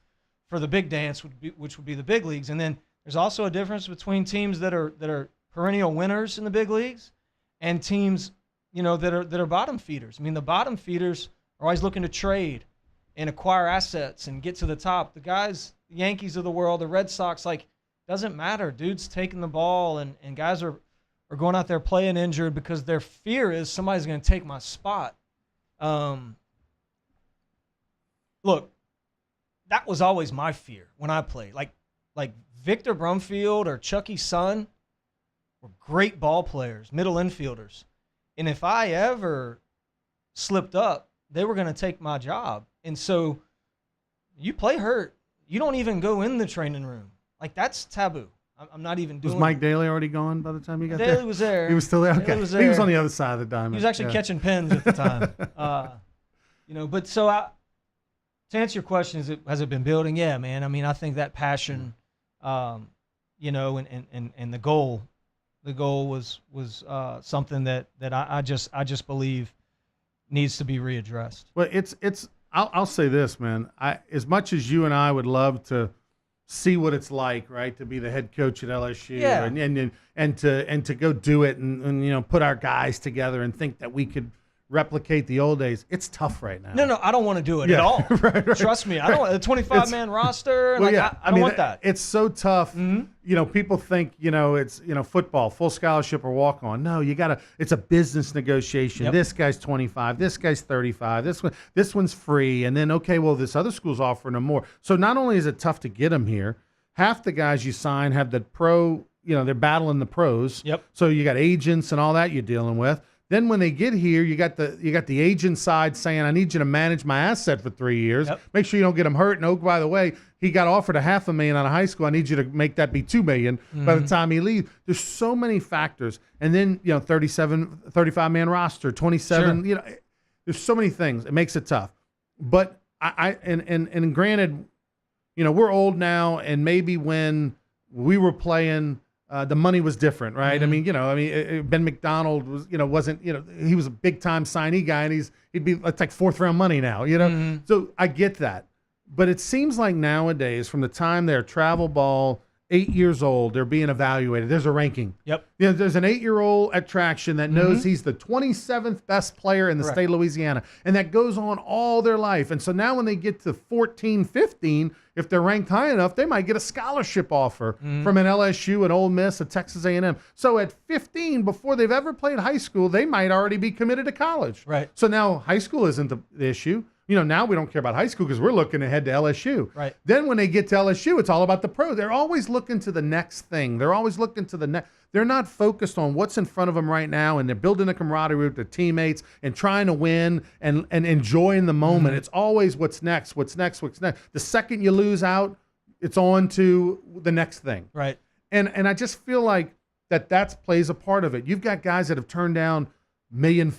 for the big dance, which would be the big leagues. And then there's also a difference between teams that are perennial winners in the big leagues and teams, that are bottom feeders. I mean, the bottom feeders are always looking to trade and acquire assets and get to the top. The guys, the Yankees of the world, the Red Sox, doesn't matter. Dude's taking the ball, and guys are going out there playing injured because their fear is somebody's going to take my spot. Look, that was always my fear when I played. Like Victor Brumfield or Chucky Sun were great ball players, middle infielders. And if I ever slipped up, they were going to take my job. And so you play hurt. You don't even go in the training room. That's taboo. I'm not even doing it. Was Mike Daly already gone by the time you got there? Daly was there. He was still there? Okay. Daly was there. He was on the other side of the diamond. He was actually catching pins at the time. But so to answer your question, has it been building? Yeah, man. I mean, I think that passion, and the goal was something that I just believe needs to be readdressed. Well, I'll say this, man. As much as you and I would love to see what it's like, right, to be the head coach at LSU, yeah, and to go do it and put our guys together and think that we could replicate the old days. It's tough right now. No, I don't want to do it at all. Right. Trust me, I don't. A 25-man roster. Well, I don't want that. It's so tough. Mm-hmm. People think it's football, full scholarship or walk on. No, you gotta. It's a business negotiation. Yep. This guy's 25. This guy's 35. This one's free. And then this other school's offering them more. So not only is it tough to get them here, half the guys you sign have the pro. They're battling the pros. Yep. So you got agents and all that you're dealing with. Then when they get here, you got the agent side saying, I need you to manage my asset for 3 years. Yep. Make sure you don't get him hurt. And oh, by the way, he got offered $500,000 out of high school. I need you to make that be $2 million by the time he leaves. There's so many factors. And then 35-man roster, 27. Sure. There's so many things. It makes it tough. But and granted, we're old now, and maybe when we were playing. The money was different, right? Mm-hmm. Ben McDonald wasn't, he was a big time signee guy, and he'd be it's like 4th round money now, Mm-hmm. So I get that, but it seems like nowadays, from the time they're travel ball 8 years old, they're being evaluated. There's a ranking. Yep. You know, there's an 8-year-old at Traction that knows he's the 27th best player in the state of Louisiana, and that goes on all their life. And so now when they get to 14, 15, if they're ranked high enough, they might get a scholarship offer from an LSU, an Ole Miss, a Texas A&M. So at 15, before they've ever played high school, they might already be committed to college. Right. So now high school isn't the issue. You know, now we don't care about high school because we're looking ahead to LSU. Right. Then when they get to LSU, it's all about the pro. They're always looking to the next thing. They're always looking to the next. They're not focused on what's in front of them right now, and they're building a camaraderie with their teammates and trying to win and enjoying the moment. It's always what's next, what's next, what's next. The second you lose out, it's on to the next thing. Right. And I just feel like that plays a part of it. You've got guys that have turned down $1.5 million,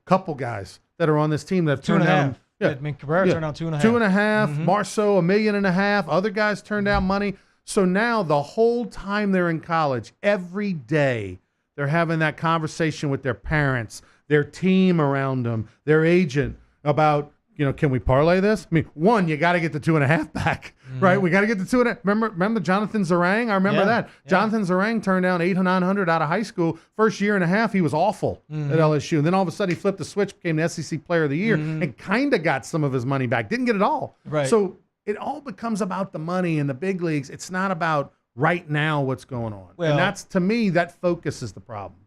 couple guys that are on this team that have turned down. Yeah. I mean, Cabrera turned down 2.5. 2.5. Marceau, $1.5 million. Other guys turned down money. So now the whole time they're in college, every day, they're having that conversation with their parents, their team around them, their agent about, you know, can we parlay this? I mean, one, you got to get the 2.5 back, right? We got to get the 2.5. Remember Jonathan Zarang? I remember that. Yeah. Jonathan Zarang turned down $800, $900 out of high school. First year and a half, he was awful at LSU. And then all of a sudden, he flipped the switch, became the SEC Player of the Year, and kind of got some of his money back. Didn't get it all. Right. So it all becomes about the money in the big leagues. It's not about right now what's going on. Well, and that's, to me, that focus is the problem.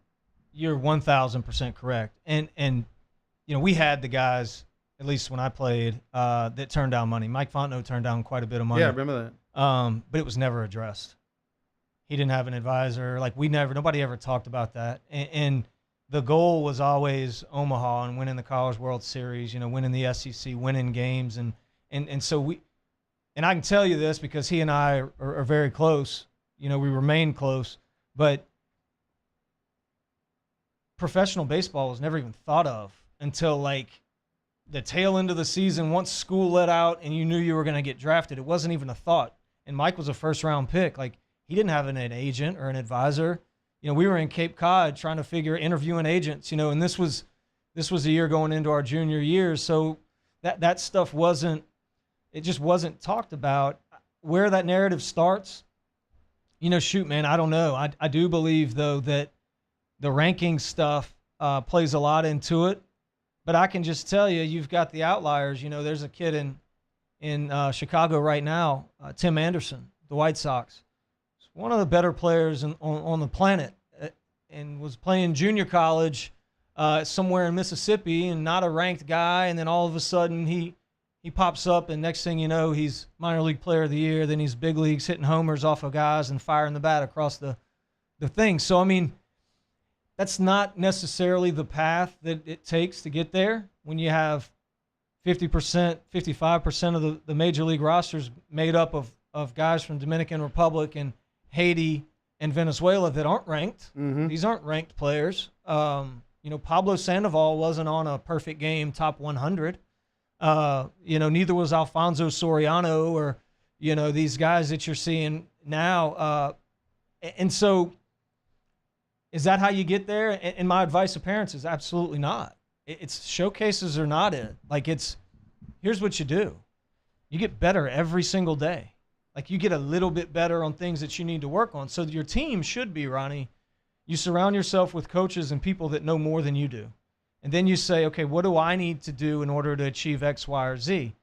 You're 1,000% correct. And you know, we had the guys, at least when I played, that turned down money. Mike Fontenot turned down quite a bit of money. Yeah, I remember that. But it was never addressed. He didn't have an advisor. Like, nobody ever talked about that. And the goal was always Omaha and winning the College World Series, you know, winning the SEC, winning games. And so we, and I can tell you this because he and I are very close. You know, we remain close. But professional baseball was never even thought of until, like, the tail end of the season, once school let out and you knew you were going to get drafted. It wasn't even a thought. And Mike was a first-round pick. Like, he didn't have an agent or an advisor. You know, we were in Cape Cod trying to interviewing agents, you know, and this was a year going into our junior years. So that stuff it just wasn't talked about. Where that narrative starts, you know, shoot, man, I don't know. I do believe, though, that the ranking stuff plays a lot into it. But I can just tell you, you've got the outliers. You know, there's a kid in Chicago right now, Tim Anderson, the White Sox. He's one of the better players on the planet, and was playing junior college somewhere in Mississippi, and not a ranked guy. And then all of a sudden he pops up, and next thing you know, he's minor league player of the year. Then he's big leagues, hitting homers off of guys and firing the bat across the thing. So I mean, that's not necessarily the path that it takes to get there when you have 50%, 55% of the major league rosters made up of guys from Dominican Republic and Haiti and Venezuela that aren't ranked. These aren't ranked players. You know, Pablo Sandoval wasn't on a perfect game top 100. You know, neither was Alfonso Soriano or, you know, these guys that you're seeing now. And so, is that how you get there? And my advice to parents is absolutely not. It's showcases are not it. Like, here's what you do. You get better every single day. Like, you get a little bit better on things that you need to work on. So your team should be, Ronnie, you surround yourself with coaches and people that know more than you do. And then you say, okay, what do I need to do in order to achieve X, Y, or Z?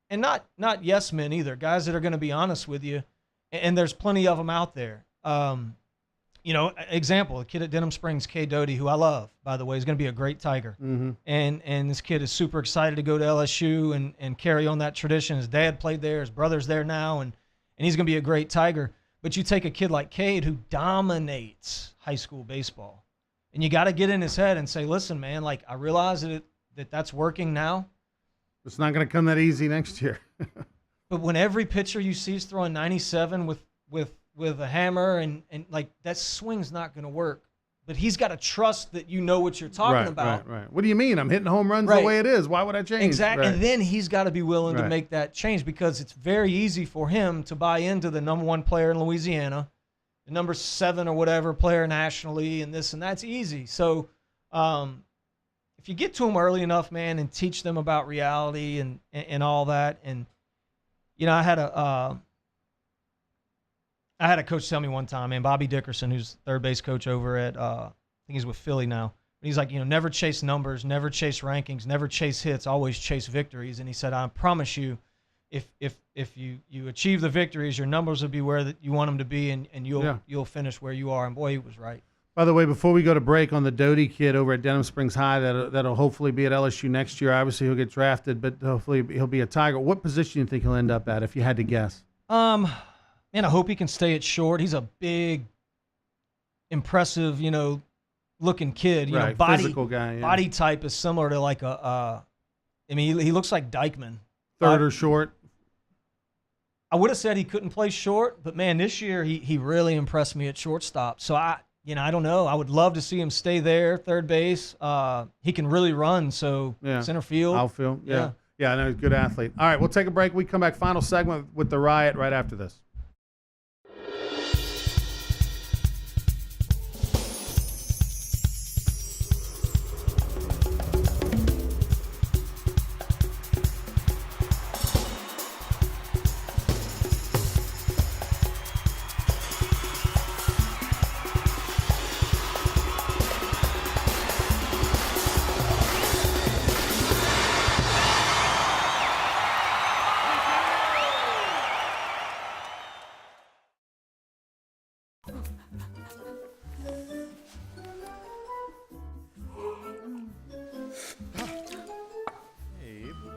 And not yes men either, guys that are going to be honest with you. And there's plenty of them out there. You know, example, a kid at Denham Springs, Kay Doty, who I love, by the way, is going to be a great Tiger. And this kid is super excited to go to LSU and carry on that tradition. His dad played there, his brother's there now, and he's going to be a great Tiger. But you take a kid like Cade who dominates high school baseball, and you got to get in his head and say, listen, man, like, I realize that's working now. It's not going to come that easy next year. But when every pitcher you see is throwing 97 with a hammer and like, that swing's not going to work. But he's got to trust that you know what you're talking about. Right. What do you mean? I'm hitting home runs the way it is. Why would I change? Exactly. Right. And then he's got to be willing to make that change, because it's very easy for him to buy into the number 1 player in Louisiana, the number 7 or whatever player nationally, and this and that's easy. So if you get to them early enough, man, and teach them about reality and all that. And, you know, I had I had a coach tell me one time, man, Bobby Dickerson, who's third base coach over at, I think he's with Philly now. He's like, never chase numbers, never chase rankings, never chase hits, always chase victories. And he said, I promise you, if you achieve the victories, your numbers will be where you want them to be, and you'll finish where you are. And boy, he was right. By the way, before we go to break on the Doty kid over at Denham Springs High, that'll hopefully be at LSU next year. Obviously, he'll get drafted, but hopefully he'll be a Tiger. What position do you think he'll end up at, if you had to guess? Man, I hope he can stay at short. He's a big, impressive, looking kid. Right, Body, physical guy. Yeah. Body type is similar to like he looks like Dykeman. Third or short? I would have said he couldn't play short, but man, this year he really impressed me at shortstop. So I don't know. I would love to see him stay there, third base. He can really run, so center field. Outfield. Yeah, I know he's a good athlete. All right, we'll take a break. We come back, final segment with the Riot right after this.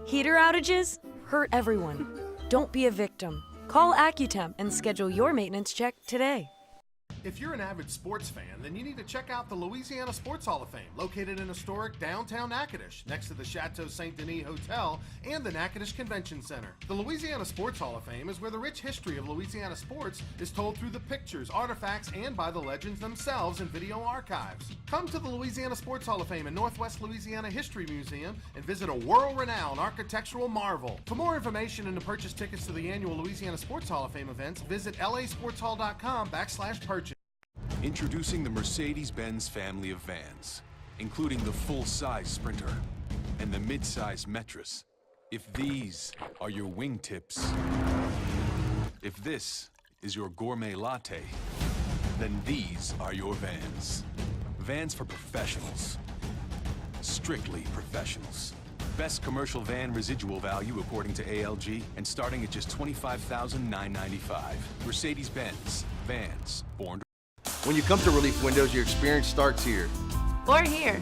Heater outages hurt everyone. Don't be a victim. Call AccuTemp and schedule your maintenance check today. If you're an avid sports fan, then you need to check out the Louisiana Sports Hall of Fame, located in historic downtown Natchitoches, next to the Chateau Saint Denis Hotel and the Natchitoches Convention Center. The Louisiana Sports Hall of Fame is where the rich history of Louisiana sports is told through the pictures, artifacts, and by the legends themselves in video archives. Come to the Louisiana Sports Hall of Fame and Northwest Louisiana History Museum and visit a world-renowned architectural marvel. For more information and to purchase tickets to the annual Louisiana Sports Hall of Fame events, visit lasportshall.com/purchase. Introducing the Mercedes-Benz family of vans, including the full-size Sprinter and the mid-size Metris. If these are your wingtips, if this is your gourmet latte, then these are your vans. Vans for professionals. Strictly professionals. Best commercial van residual value according to ALG, and starting at just $25,995. Mercedes-Benz. Vans. Born to... When you come to Relief Windows, your experience starts here. Or here.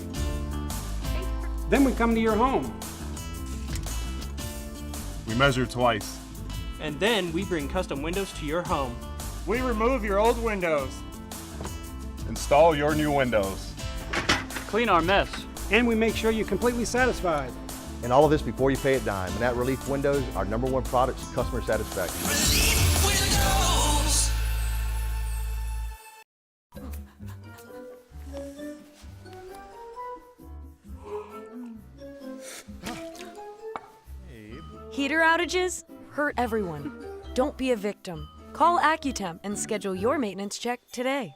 Then we come to your home. We measure twice. And then we bring custom windows to your home. We remove your old windows. Install your new windows. Clean our mess. And we make sure you're completely satisfied. And all of this before you pay a dime. And at Relief Windows, our #1 product is customer satisfaction. Relief Windows. Heater outages hurt everyone. Don't be a victim. Call AccuTemp and schedule your maintenance check today.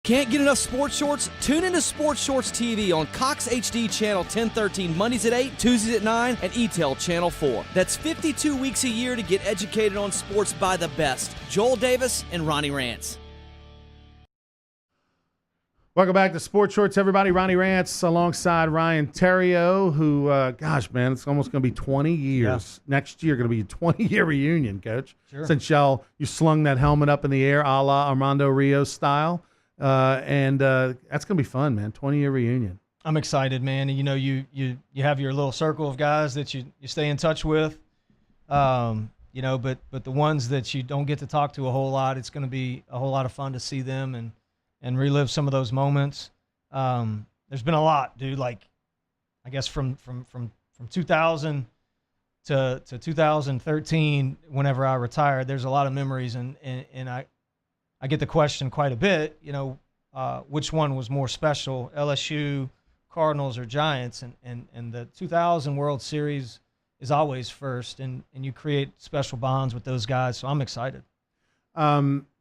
Can't get enough sports shorts? Tune into Sports Shorts TV on Cox HD Channel 1013 Mondays at 8, Tuesdays at 9, and ETEL Channel 4. That's 52 weeks a year to get educated on sports by the best. Joel Davis and Ronnie Rantz. Welcome back to Sports Shorts, everybody. Ronnie Rantz alongside Ryan Theriot, who, gosh, man, it's almost going to be 20 years. Yeah. Next year, going to be a 20-year reunion, Coach. Sure. Since you slung that helmet up in the air a la Armando Rios style. And that's going to be fun, man. 20-year reunion. I'm excited, man. And, you have your little circle of guys that you stay in touch with, but the ones that you don't get to talk to a whole lot, it's going to be a whole lot of fun to see them and relive some of those moments. There's been a lot, dude. Like, I guess from 2000 to 2013, whenever I retired, there's a lot of memories, and I get the question quite a bit, which one was more special, LSU, Cardinals, or Giants? And the 2000 World Series is always first, and you create special bonds with those guys, so I'm excited.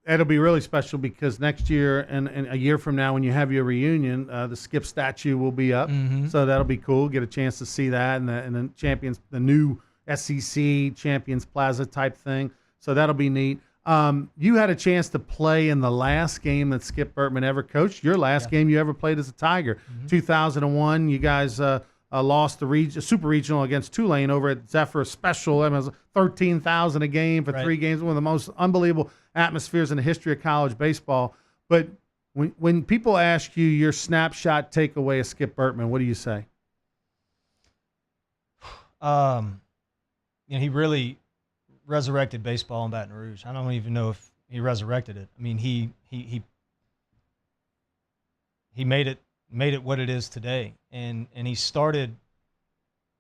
It'll be really special because next year and a year from now, when you have your reunion, the Skip statue will be up, so that'll be cool. Get a chance to see that and the Champions, the new SEC Champions Plaza type thing. So that'll be neat. You had a chance to play in the last game that Skip Bertman ever coached. Your last game you ever played as a Tiger, 2001. You guys lost the Super Regional against Tulane over at Zephyr Special. It was 13,000 a game for 3 games. One of the most unbelievable atmospheres in the history of college baseball. But when people ask you your snapshot takeaway of Skip Bertman, what do you say? He really resurrected baseball in Baton Rouge. I don't even know if he resurrected it. I mean, he made it what it is today, and he started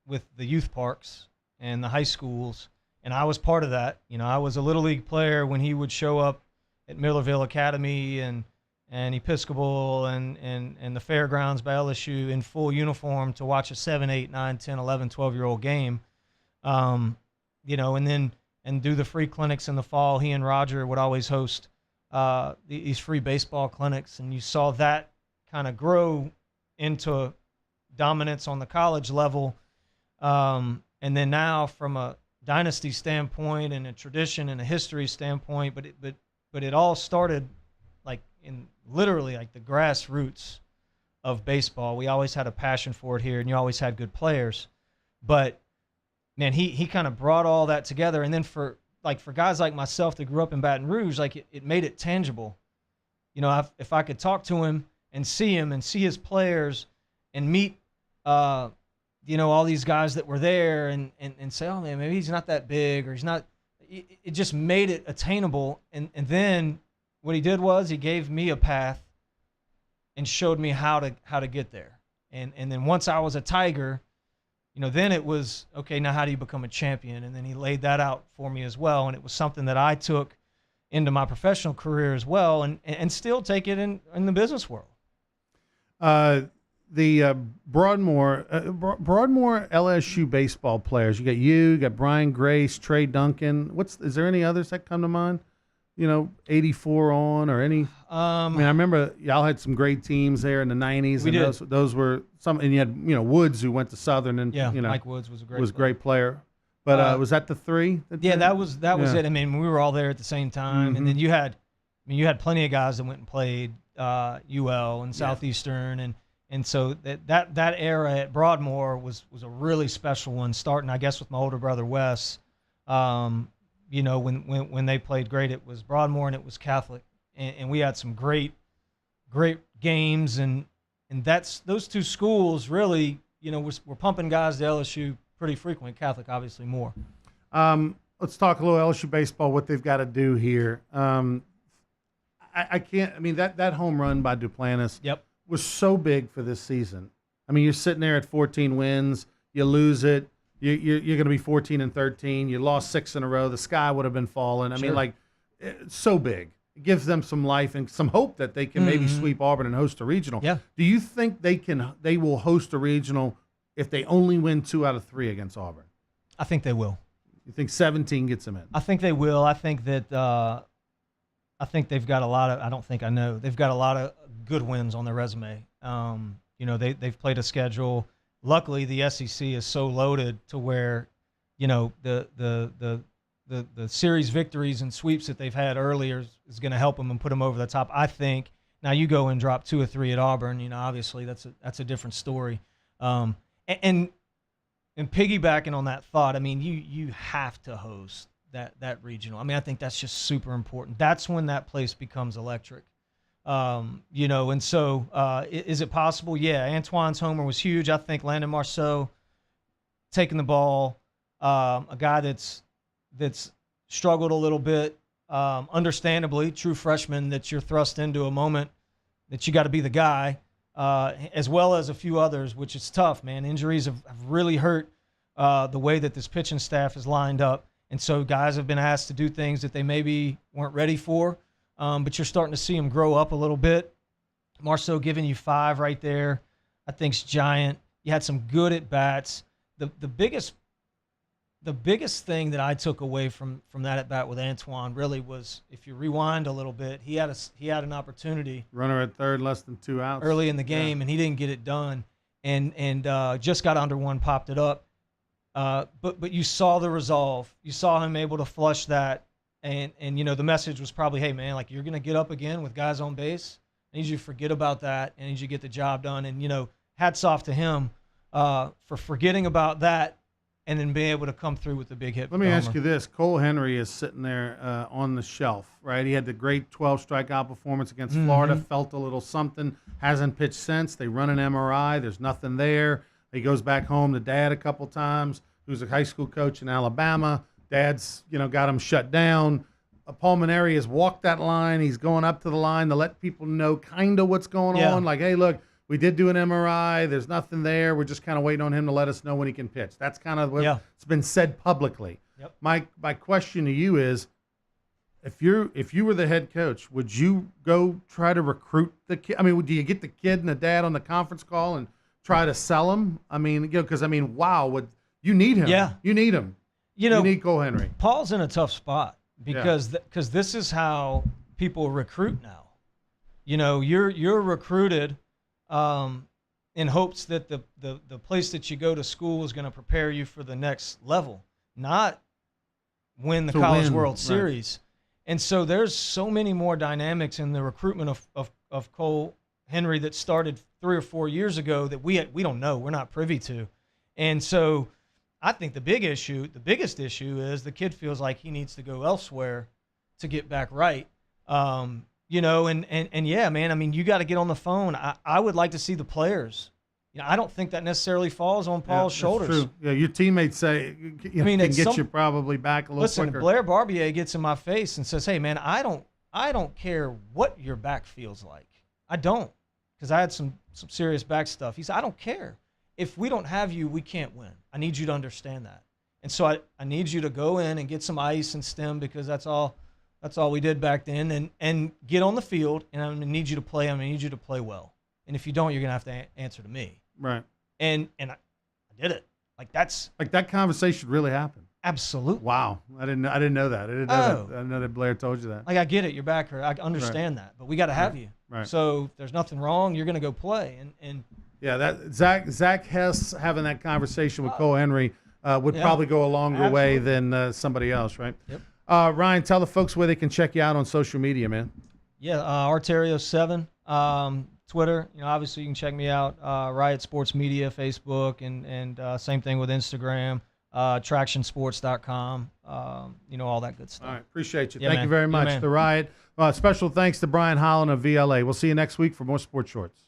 with the youth parks and the high schools, and I was part of that. I was a little league player when he would show up at Millerville Academy and Episcopal and the fairgrounds by LSU in full uniform to watch a 7, 8, 9, 10, 11, 12-year-old game. And do the free clinics in the fall. He and Roger would always host these free baseball clinics, and you saw that kind of grow into dominance on the college level. And then now, from a dynasty standpoint and a tradition and a history standpoint, but it all started literally the grassroots of baseball. We always had a passion for it here, and you always had good players, but man, he kind of brought all that together. And then for guys like myself that grew up in Baton Rouge, it made it tangible. If I could talk to him and see his players and meet, all these guys that were there and say, oh man, maybe he's not that big, or he's not, it just made it attainable. And then what he did was he gave me a path and showed me how to get there. And then once I was a Tiger, then it was, okay, now how do you become a champion? And then he laid that out for me as well. And it was something that I took into my professional career as well, and still take it in the business world. The Broadmoor LSU baseball players, you got Brian Grace, Trey Duncan. Is there any others that come to mind? 84 on, or any? I remember y'all had some great teams there in the 90s. We did. Those were some, and you had Woods, who went to Southern, and Mike Woods was a great player. But was that the three? That was it. I mean, we were all there at the same time, and then you had plenty of guys that went and played UL and Southeastern, and so that era at Broadmoor was a really special one. Starting, I guess, with my older brother Wes. When they played great, it was Broadmoor and it was Catholic, and we had some great games, and that's those two schools really, we're pumping guys to LSU pretty frequently. Catholic obviously more. Let's talk a little LSU baseball. What they've got to do here. I can't. I mean, that home run by Duplantis was so big for this season. I mean, you're sitting there at 14 wins, you lose it. You're going to be 14-13. You lost 6 in a row. The sky would have been falling. I mean, it's so big. It gives them some life and some hope that they can maybe sweep Auburn and host a regional. Yeah. Do you think they will host a regional if they only win 2 out of 3 against Auburn? I think they will. You think 17 gets them in? I think they will. I think that they've got a lot of. I don't think I know. They've got a lot of good wins on their resume. They've played a schedule. Luckily, the SEC is so loaded to where, the series victories and sweeps that they've had earlier is going to help them and put them over the top. I think. Now you go and drop 2 or 3 at Auburn. Obviously that's a different story. And piggybacking on that thought, I mean, you have to host that regional. I mean, I think that's just super important. That's when that place becomes electric. And so is it possible? Yeah, Antoine's homer was huge. I think Landon Marceau taking the ball, a guy that's struggled a little bit, understandably, true freshman, that you're thrust into a moment that you got to be the guy, as well as a few others, which is tough, man. Injuries have really hurt the way that this pitching staff is lined up. And so guys have been asked to do things that they maybe weren't ready for, but you're starting to see them grow up a little bit. Marceau giving you 5 right there, I think is giant. You had some good at-bats. The biggest thing that I took away from that at-bat with Antoine really was, if you rewind a little bit, he had an opportunity. Runner at third, less than 2 outs. Early in the game, and he didn't get it done. And just got under one, popped it up. But you saw the resolve. You saw him able to flush that. And the message was probably, hey, man, like, you're going to get up again with guys on base. I need you to forget about that. I need you to get the job done. And, hats off to him for forgetting about that and then being able to come through with the big hit. Let me ask you this. Cole Henry is sitting there on the shelf, right? He had the great 12 strikeout performance against Florida, felt a little something, hasn't pitched since. They run an MRI. There's nothing there. He goes back home to Dad a couple times, who's a high school coach in Alabama. Dad's, got him shut down. Pulmonary has walked that line. He's going up to the line to let people know kind of what's going on. Like, hey, look, we did do an MRI. There's nothing there. We're just kind of waiting on him to let us know when he can pitch. That's kind of what's been said publicly. Yep. My question to you is, if you were the head coach, would you go try to recruit the kid? I mean, do you get the kid and the dad on the conference call and try to sell him? I mean, because wow, you need him. Yeah, you need him. You need Cole Henry. Paul's in a tough spot because this is how people recruit now. You're recruited in hopes that the place that you go to school is going to prepare you for the next level, not win the College World Series. And so there's so many more dynamics in the recruitment of Cole Henry that started 3 or 4 years ago that we don't know. We're not privy to. And so I think the biggest issue is the kid feels like he needs to go elsewhere to get back right. And yeah, man, I mean, you got to get on the phone. I would like to see the players. I don't think that necessarily falls on Paul's shoulders. True. Yeah, your teammates say, can get you probably back a little quicker. Listen, Blair Barbier gets in my face and says, hey, man, I don't care what your back feels like. I don't, because I had some serious back stuff. He said, I don't care. If we don't have you, we can't win. I need you to understand that. And so I need you to go in and get some ice and stim, because that's all we did back then, and get on the field, and I'm going to need you to play. I'm going to need you to play well. And if you don't, you're going to have to answer to me. Right. And I did it. That conversation really happened. Absolutely. Wow. I didn't know that. I didn't know that Blair told you that. I get it. Your back hurt. I understand that. But we got to have you. Right. So if there's nothing wrong, you're going to go play. And yeah, that Zach Hess having that conversation with Cole Henry would probably go a longer way than somebody else, right? Yep. Ryan, tell the folks where they can check you out on social media, man. Yeah, Arterio7, Twitter. Obviously you can check me out. Riot Sports Media, Facebook, and same thing with Instagram. TractionSports.com. All that good stuff. All right, appreciate you. Yeah, Thank you very much. Yeah, the Riot. Special thanks to Brian Holland of VLA. We'll see you next week for more Sports Shorts.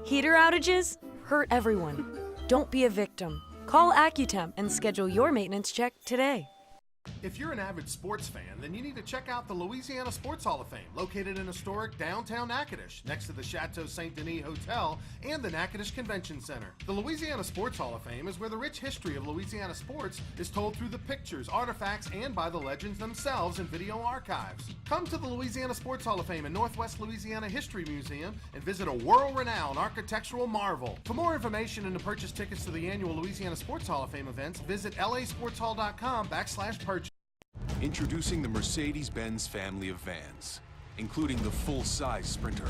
Heater outages hurt everyone. Don't be a victim. Call AccuTemp and schedule your maintenance check today. If you're an avid sports fan, then you need to check out the Louisiana Sports Hall of Fame, located in historic downtown Natchitoches, next to the Chateau St. Denis Hotel and the Natchitoches Convention Center. The Louisiana Sports Hall of Fame is where the rich history of Louisiana sports is told through the pictures, artifacts, and by the legends themselves in video archives. Come to the Louisiana Sports Hall of Fame and Northwest Louisiana History Museum and visit a world-renowned architectural marvel. For more information and to purchase tickets to the annual Louisiana Sports Hall of Fame events, visit lasportshall.com/purchase. Introducing the Mercedes-Benz family of vans, including the full-size Sprinter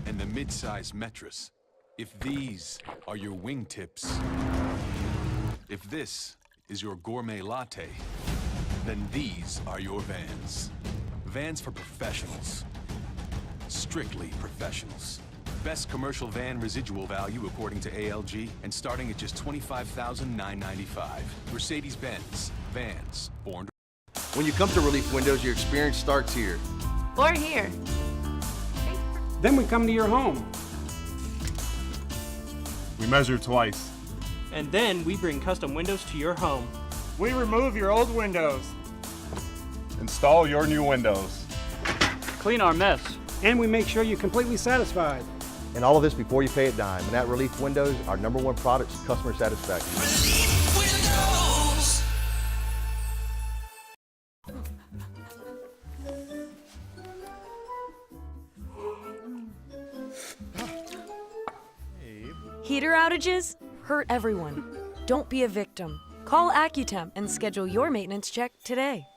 and the mid-size Metris. If these are your wingtips, if this is your gourmet latte, then these are your vans. Vans for professionals. Strictly professionals. Best commercial van residual value according to ALG, and starting at just $25,995. Mercedes-Benz. Vans. Born to... When you come to Relief Windows, your experience starts here. Or here. Then we come to your home. We measure twice. And then we bring custom windows to your home. We remove your old windows. Install your new windows. Clean our mess. And we make sure you're completely satisfied. And all of this before you pay a dime. And at Relief Windows, our #1 product is customer satisfaction. Relief Windows. Heater outages hurt everyone. Don't be a victim. Call AccuTemp and schedule your maintenance check today.